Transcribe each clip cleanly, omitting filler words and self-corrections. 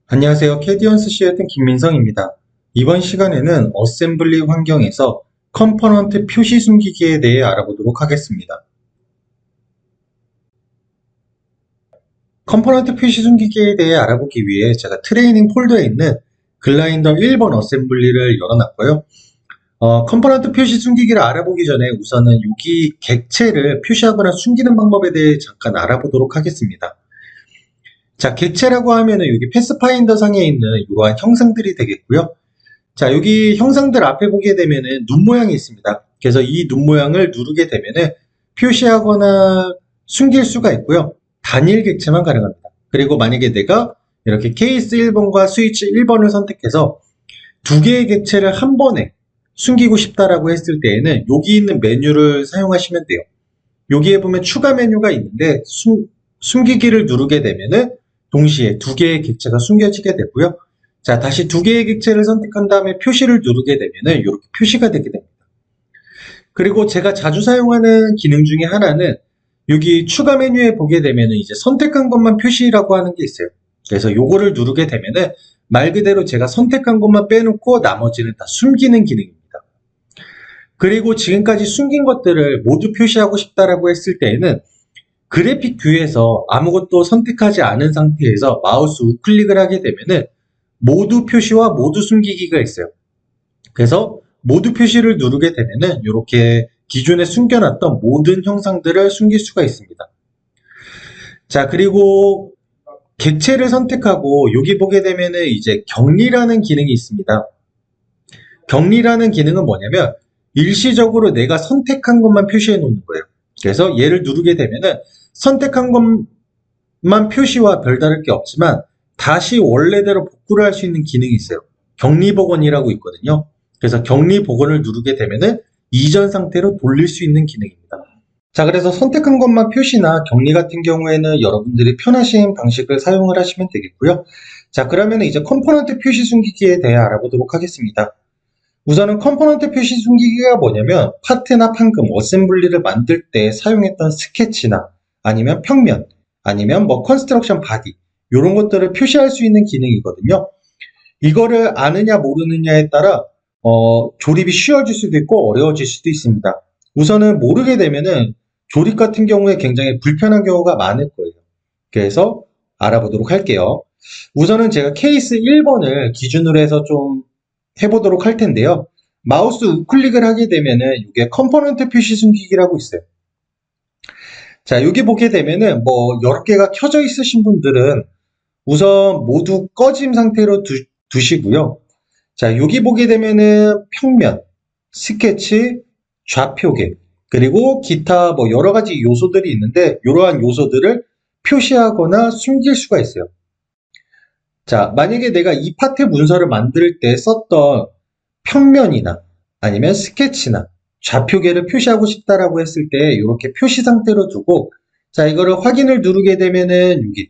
안녕하세요. 캐디언스 시에튼 김민성입니다. 이번 시간에는 어셈블리 환경에서 컴포넌트 표시 숨기기에 대해 알아보도록 하겠습니다. 컴포넌트 표시 숨기기에 대해 알아보기 위해 제가 트레이닝 폴더에 있는 글라인더 1번 어셈블리를 열어놨고요. 컴포넌트 표시 숨기기를 알아보기 전에 우선은 여기 객체를 표시하거나 숨기는 방법에 대해 잠깐 알아보도록 하겠습니다. 자, 객체라고 하면은 여기 패스파인더 상에 있는 이러한 형상들이 되겠고요. 자, 여기 형상들 앞에 보게 되면은 눈 모양이 있습니다. 그래서 이 눈 모양을 누르게 되면은 표시하거나 숨길 수가 있고요. 단일 객체만 가능합니다. 그리고 만약에 내가 이렇게 케이스 1번과 스위치 1번을 선택해서 두 개의 객체를 한 번에 숨기고 싶다라고 했을 때에는 여기 있는 메뉴를 사용하시면 돼요. 여기에 보면 추가 메뉴가 있는데 숨기기를 누르게 되면은 동시에 두 개의 객체가 숨겨지게 되고요. 자, 다시 두 개의 객체를 선택한 다음에 표시를 누르게 되면은 이렇게 표시가 되게 됩니다. 그리고 제가 자주 사용하는 기능 중에 하나는 여기 추가 메뉴에 보게 되면은 이제 선택한 것만 표시라고 하는 게 있어요. 그래서 요거를 누르게 되면은 말 그대로 제가 선택한 것만 빼놓고 나머지는 다 숨기는 기능입니다. 그리고 지금까지 숨긴 것들을 모두 표시하고 싶다라고 했을 때에는 그래픽 뷰에서 아무것도 선택하지 않은 상태에서 마우스 우클릭을 하게 되면은 모두 표시와 모두 숨기기가 있어요. 그래서 모두 표시를 누르게 되면은 이렇게 기존에 숨겨놨던 모든 형상들을 숨길 수가 있습니다. 자, 그리고 객체를 선택하고 여기 보게 되면은 이제 격리라는 기능이 있습니다. 격리라는 기능은 뭐냐면 일시적으로 내가 선택한 것만 표시해 놓는 거예요. 그래서 얘를 누르게 되면은 선택한 것만 표시와 별다를 게 없지만 다시 원래대로 복구를 할 수 있는 기능이 있어요. 격리 복원이라고 있거든요. 그래서 격리 복원을 누르게 되면은 이전 상태로 돌릴 수 있는 기능입니다. 자, 그래서 선택한 것만 표시나 격리 같은 경우에는 여러분들이 편하신 방식을 사용을 하시면 되겠고요. 자, 그러면 이제 컴포넌트 표시 숨기기에 대해 알아보도록 하겠습니다. 우선은 컴포넌트 표시 숨기기가 뭐냐면 파트나 판금, 어셈블리를 만들 때 사용했던 스케치나 아니면 평면, 아니면 뭐 컨스트럭션 바디 이런 것들을 표시할 수 있는 기능이거든요. 이거를 아느냐 모르느냐에 따라 조립이 쉬워질 수도 있고 어려워질 수도 있습니다. 우선은 모르게 되면은 조립 같은 경우에 굉장히 불편한 경우가 많을 거예요. 그래서 알아보도록 할게요. 우선은 제가 케이스 1번을 기준으로 해서 좀 해보도록 할 텐데요. 마우스 우클릭을 하게 되면은 이게 컴포넌트 표시 숨기기라고 있어요. 자, 여기 보게 되면은 뭐 여러 개가 켜져 있으신 분들은 우선 모두 꺼짐 상태로 두시고요. 자, 여기 보게 되면은 평면, 스케치, 좌표계, 그리고 기타 뭐 여러 가지 요소들이 있는데 이러한 요소들을 표시하거나 숨길 수가 있어요. 자, 만약에 내가 이 파트 문서를 만들 때 썼던 평면이나 아니면 스케치나 좌표계를 표시하고 싶다라고 했을 때 이렇게 표시 상태로 두고 자, 이거를 확인을 누르게 되면은 여기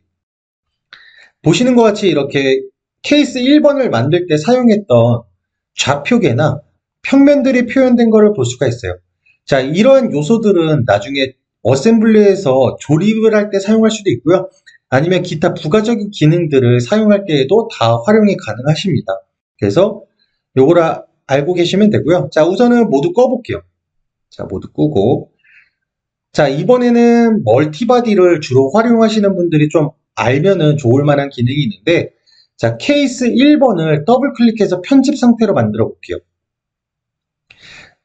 보시는 것 같이 이렇게 케이스 1번을 만들 때 사용했던 좌표계나 평면들이 표현된 것을 볼 수가 있어요. 자, 이러한 요소들은 나중에 어셈블리에서 조립을 할 때 사용할 수도 있고요. 아니면 기타 부가적인 기능들을 사용할 때에도 다 활용이 가능하십니다. 그래서 요거를 알고 계시면 되고요. 자, 우선은 모두 꺼볼게요. 자, 모두 끄고. 자, 이번에는 멀티바디를 주로 활용하시는 분들이 좀 알면은 좋을 만한 기능이 있는데, 자, 케이스 1번을 더블 클릭해서 편집 상태로 만들어 볼게요.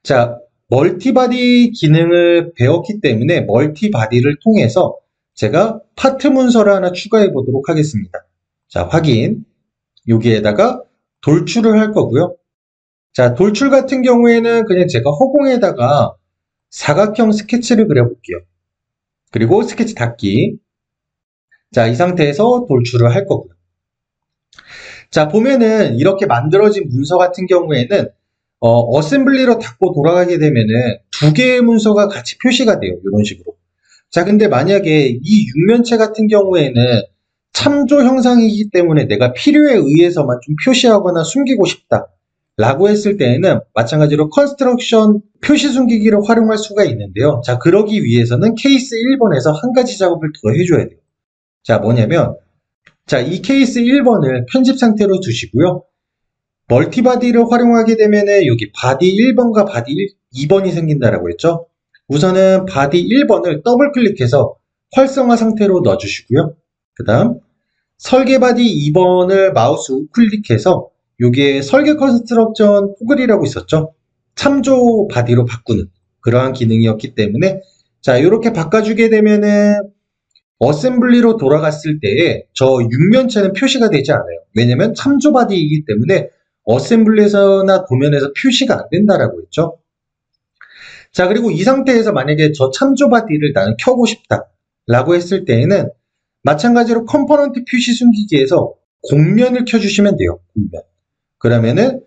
자, 멀티바디 기능을 배웠기 때문에 멀티바디를 통해서 제가 파트 문서를 하나 추가해 보도록 하겠습니다. 자, 확인. 여기에다가 돌출을 할 거고요. 자, 돌출 같은 경우에는 그냥 제가 허공에다가 사각형 스케치를 그려볼게요. 그리고 스케치 닫기. 자, 이 상태에서 돌출을 할 거고요. 자, 보면은 이렇게 만들어진 문서 같은 경우에는 어셈블리로 닫고 돌아가게 되면은 두 개의 문서가 같이 표시가 돼요. 이런 식으로. 자, 근데 만약에 이 육면체 같은 경우에는 참조 형상이기 때문에 내가 필요에 의해서만 좀 표시하거나 숨기고 싶다. 라고 했을 때에는 마찬가지로 컨스트럭션 표시 숨기기를 활용할 수가 있는데요. 자, 그러기 위해서는 케이스 1번에서 한 가지 작업을 더 해줘야 돼요. 자, 뭐냐면 자, 이 케이스 1번을 편집 상태로 두시고요. 멀티바디를 활용하게 되면은 여기 바디 1번과 바디 2번이 생긴다라고 했죠. 우선은 바디 1번을 더블 클릭해서 활성화 상태로 넣어주시고요. 그 다음 설계 바디 2번을 마우스 우클릭해서 여기에 설계 컨스트럭션 포글이라고 있었죠. 참조 바디로 바꾸는 그러한 기능이었기 때문에 자, 이렇게 바꿔주게 되면은 어셈블리로 돌아갔을 때에 저 6면체는 표시가 되지 않아요. 왜냐면 참조 바디이기 때문에 어셈블리에서나 도면에서 표시가 안 된다라고 했죠. 자, 그리고 이 상태에서 만약에 저 참조 바디를 나는 켜고 싶다 라고 했을 때에는 마찬가지로 컴포넌트 표시 숨기기에서 공면을 켜주시면 돼요. 공면. 그러면은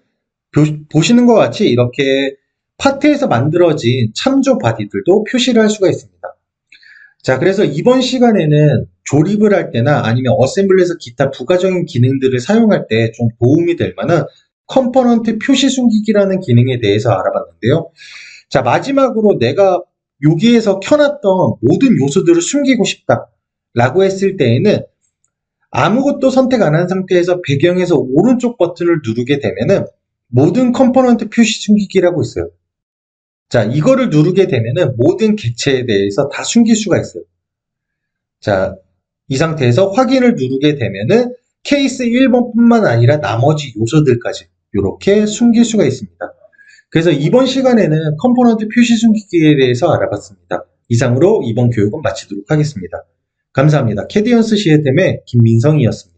보시는 것 같이 이렇게 파트에서 만들어진 참조 바디들도 표시를 할 수가 있습니다. 자, 그래서 이번 시간에는 조립을 할 때나 아니면 어셈블리에서 기타 부가적인 기능들을 사용할 때 좀 도움이 될 만한 컴포넌트 표시 숨기기라는 기능에 대해서 알아봤는데요. 자, 마지막으로 내가 여기에서 켜놨던 모든 요소들을 숨기고 싶다 라고 했을 때에는 아무것도 선택 안 한 상태에서 배경에서 오른쪽 버튼을 누르게 되면은 모든 컴포넌트 표시 숨기기라고 있어요. 자, 이거를 누르게 되면은 모든 객체에 대해서 다 숨길 수가 있어요. 자, 이 상태에서 확인을 누르게 되면은 케이스 1번뿐만 아니라 나머지 요소들까지 이렇게 숨길 수가 있습니다. 그래서 이번 시간에는 컴포넌트 표시 숨기기에 대해서 알아봤습니다. 이상으로 이번 교육은 마치도록 하겠습니다. 감사합니다. 캐디언스 시스템의 김민성이었습니다.